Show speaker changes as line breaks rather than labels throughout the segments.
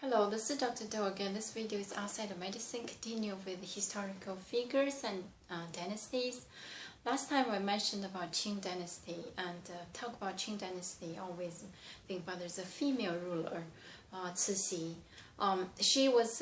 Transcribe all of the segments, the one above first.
Hello, this is Dr. Do again. This video is outside of medicine, continue with historical figures and dynasties. Last time I mentioned about Qing dynasty and talk about Qing dynasty, always think about there's a female ruler, Cixi. She was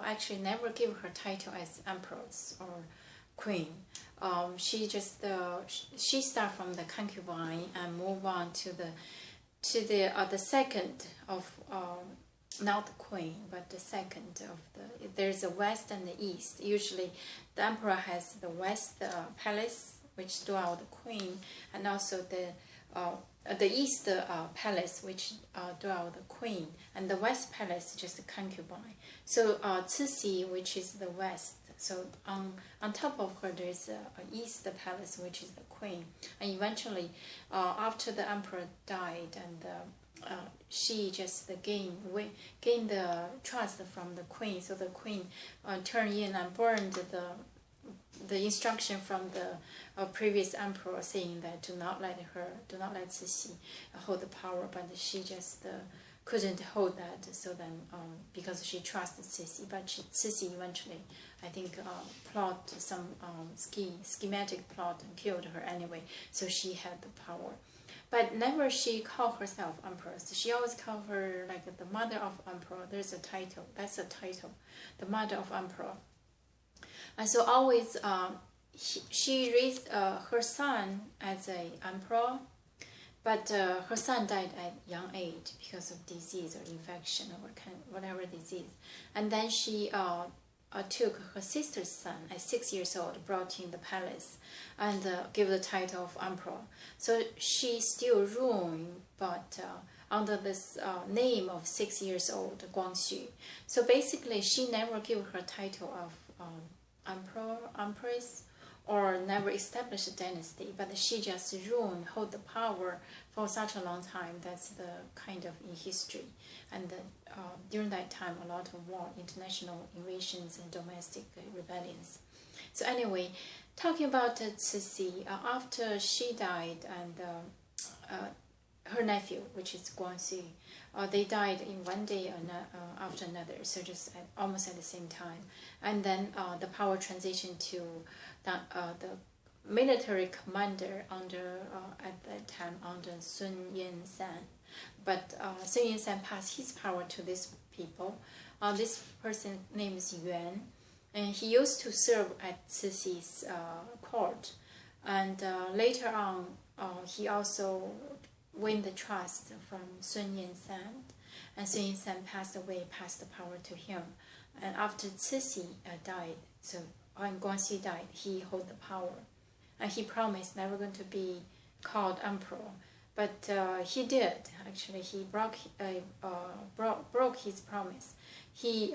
actually never give her title as empress or queen. She start from the concubine and move on to the second of not the queen, but the second of the. There's a west and the east. Usually, the emperor has the west palace, which dwell the queen, and also the east palace, which dwell the queen, and the west palace just a concubine. So Cixi, which is the west. So on top of her, there's a east palace, which is the queen. And eventually, after the emperor died, and she just gained the trust from the queen. So the queen turned in and burned the instruction from the previous emperor, saying that do not let Cixi hold the power. But she just couldn't hold that, so then because she trusted Cixi, but Cixi eventually, I think, plot some schematic plot and killed her anyway. So she had the power, but never she called herself empress. She always called her like the mother of emperor. There's a title. That's a title, the mother of emperor. And so always she raised her son as a emperor. But her son died at young age because of disease or infection or whatever disease. And then she took her sister's son at 6 years old, brought in the palace, and gave the title of emperor. So she still ruled, but under this name of 6 years old, Guangxu. So basically, she never gave her title of emperor, empress, or never established a dynasty, but she just ruled, hold the power for such a long time. That's the kind of in history. And during that time, a lot of war, international invasions, and domestic rebellions. So anyway, talking about Cixi, after she died, and her nephew, which is Guangxu, they died in one day after another, so just almost at the same time. And then the power transitioned to the military commander under at that time under Sun Yat-sen. But Sun Yat-sen passed his power to this people. This person name is Yuan, and he used to serve at Cixi's court. And later on, he also win the trust from Sun Yat-sen, and Sun Yat-sen passed away, passed the power to him. And after Cixi died, so when Guangxu died, he held the power, and he promised never going to be called emperor. But he did. Actually, he broke his promise. He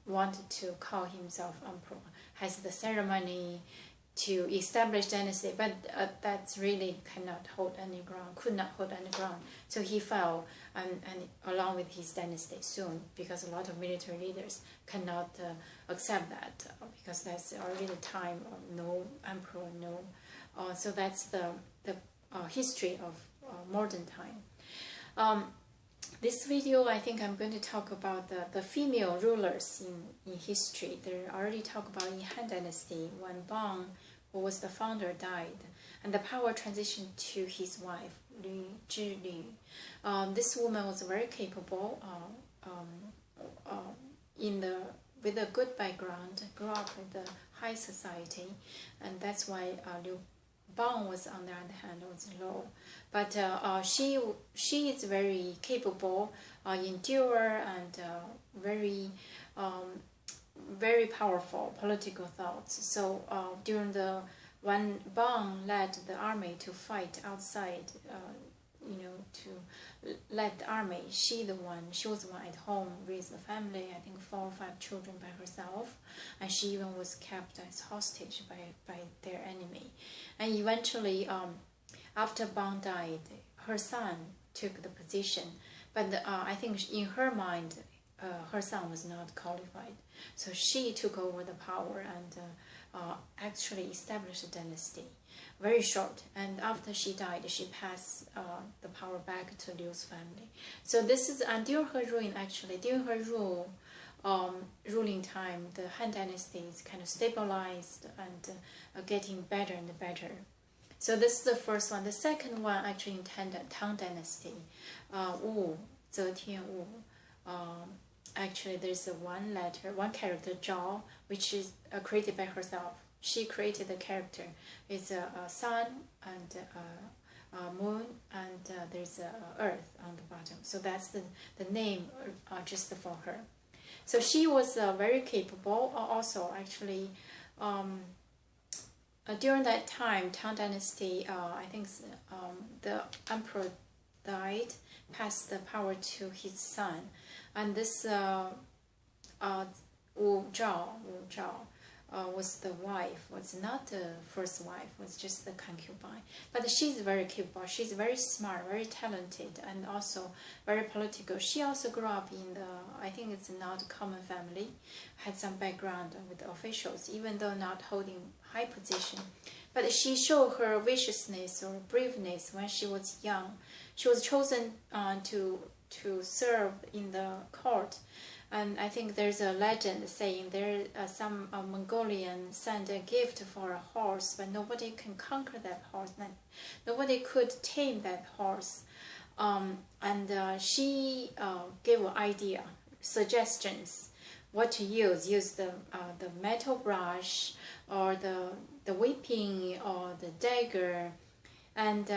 wanted to call himself emperor, has the ceremony to establish dynasty, but that's really cannot hold any ground, could not hold any ground. So he fell, and along with his dynasty soon, because a lot of military leaders cannot accept that, because that's already the time of no emperor, no. So that's the history of modern time. This video, I think I'm going to talk about the female rulers in history. They already talk about in Han Dynasty, when Bang, who was the founder, died, and the power transitioned to his wife, Lu Zhili. This woman was very capable, with a good background, grew up in the high society, and that's why Liu Bang was, on the other hand, was low. But she is very capable, endure, and very powerful political thoughts. So when Bang led the army to fight outside, to lead the army, she was the one at home, raised a family, I think 4 or 5 children by herself, and she even was kept as hostage by their enemy. And eventually, after Bang died, her son took the position, but I think in her mind, her son was not qualified. So she took over the power, and actually established a dynasty. Very short, and after she died, she passed the power back to Liu's family. So this is, and during her reign, actually, during her ruling time, the Han Dynasty is kind of stabilized and getting better and better. So this is the first one. The second one, actually, in Tang Dynasty, Wu, Zetian Wu. Actually, there's one character, Zhao, which is created by herself. She created the character. It's a sun and a moon, and there's a earth on the bottom. So that's the name just for her. So she was very capable. Also, actually, during that time, Tang Dynasty, I think the emperor died, passed the power to his son, and this Wu Zhao was the wife, was not the first wife, was just the concubine. But she's very capable, she's very smart, very talented, and also very political. She also grew up in the, I think it's not a common family, had some background with the officials, even though not holding high position. But she showed her viciousness or braveness when she was young. She was chosen to serve in the court. And I think there's a legend saying there some Mongolian sent a gift for a horse, but nobody can conquer that horse. Nobody could tame that horse. She gave an idea, suggestions, what to use. Use the metal brush, or the whipping, or the dagger. And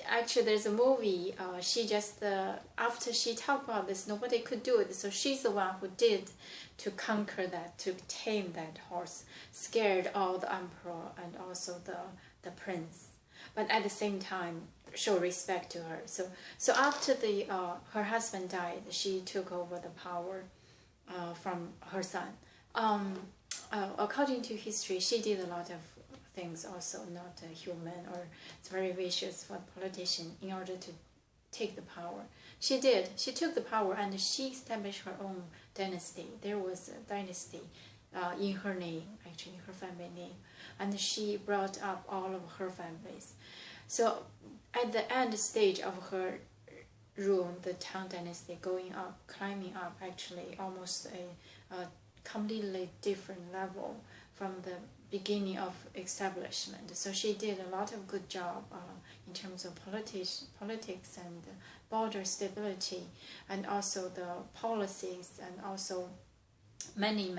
actually, there's a movie. She just after she talked about this, nobody could do it. So she's the one who did to conquer that, to tame that horse, scared all the emperor and also the prince. But at the same time, show respect to her. So after her husband died, she took over the power from her son. According to history, she did a lot of things also not human, or it's very vicious for a politician in order to take the power. She took the power, and she established her own dynasty. There was a dynasty in her name, actually in her family name, and she brought up all of her families. So at the end stage of her rule, the Tang Dynasty climbing up actually almost a completely different level from the beginning of establishment. So she did a lot of good job in terms of politics and border stability, and also the policies, and also many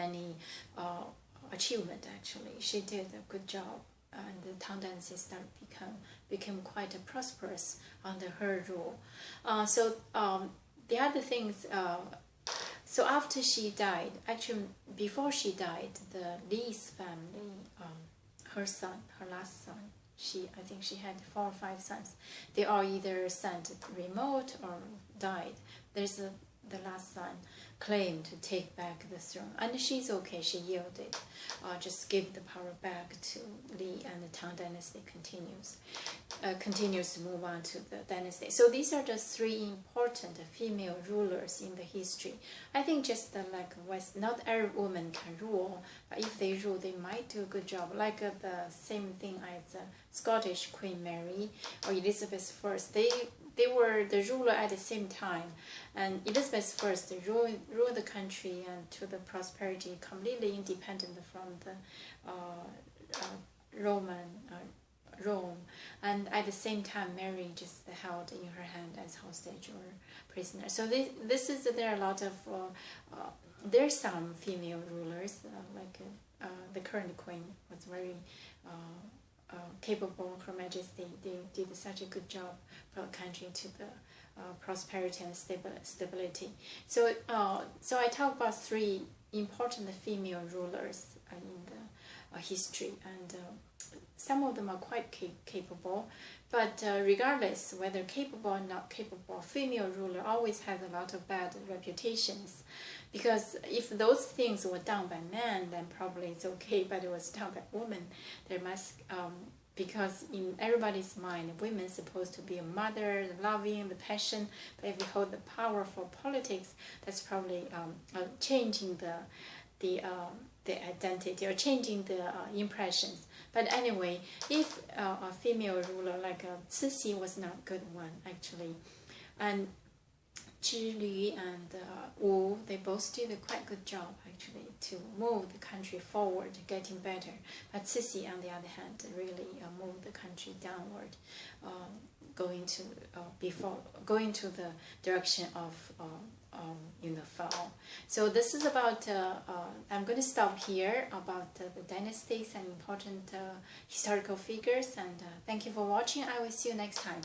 achievement. Actually, she did a good job, and the Tang Dynasty became quite prosperous under her rule. The other things. So after she died, actually before she died, the Li's family, her last son, I think she had 4 or 5 sons. They all either sent remote or died. There's the last son claimed to take back the throne, and she's okay. She yielded, just gave the power back to Li, and the Tang Dynasty continues to move on to the dynasty. So these are the 3 important female rulers in the history. I think just like West, not every woman can rule, but if they rule, they might do a good job. Like the same thing as Scottish Queen Mary or Elizabeth I. They were the ruler at the same time, and Elizabeth I ruled the country and to the prosperity, completely independent from the Rome, and at the same time Mary just held in her hand as hostage or prisoner. So there are a lot of there's some female rulers like the current queen was very capable. Her Majesty, they did such a good job for the country to the prosperity and stability. So I talk about 3 important female rulers in the history, and some of them are quite capable. But regardless whether capable or not capable, female ruler always has a lot of bad reputations. Because if those things were done by men, then probably it's okay, but it was done by women, there must, because in everybody's mind, women supposed to be a mother, loving, the passion, but if you hold the power for politics, that's probably changing the the identity or changing the impressions. But anyway, if a female ruler like Cixi was not a good one actually, and Zhi and Wu, they both did a quite good job actually to move the country forward, getting better. But Cixi, on the other hand, really moved the country downward, going to the direction of fall. So this is about. I'm going to stop here about the dynasties and important historical figures. And thank you for watching. I will see you next time.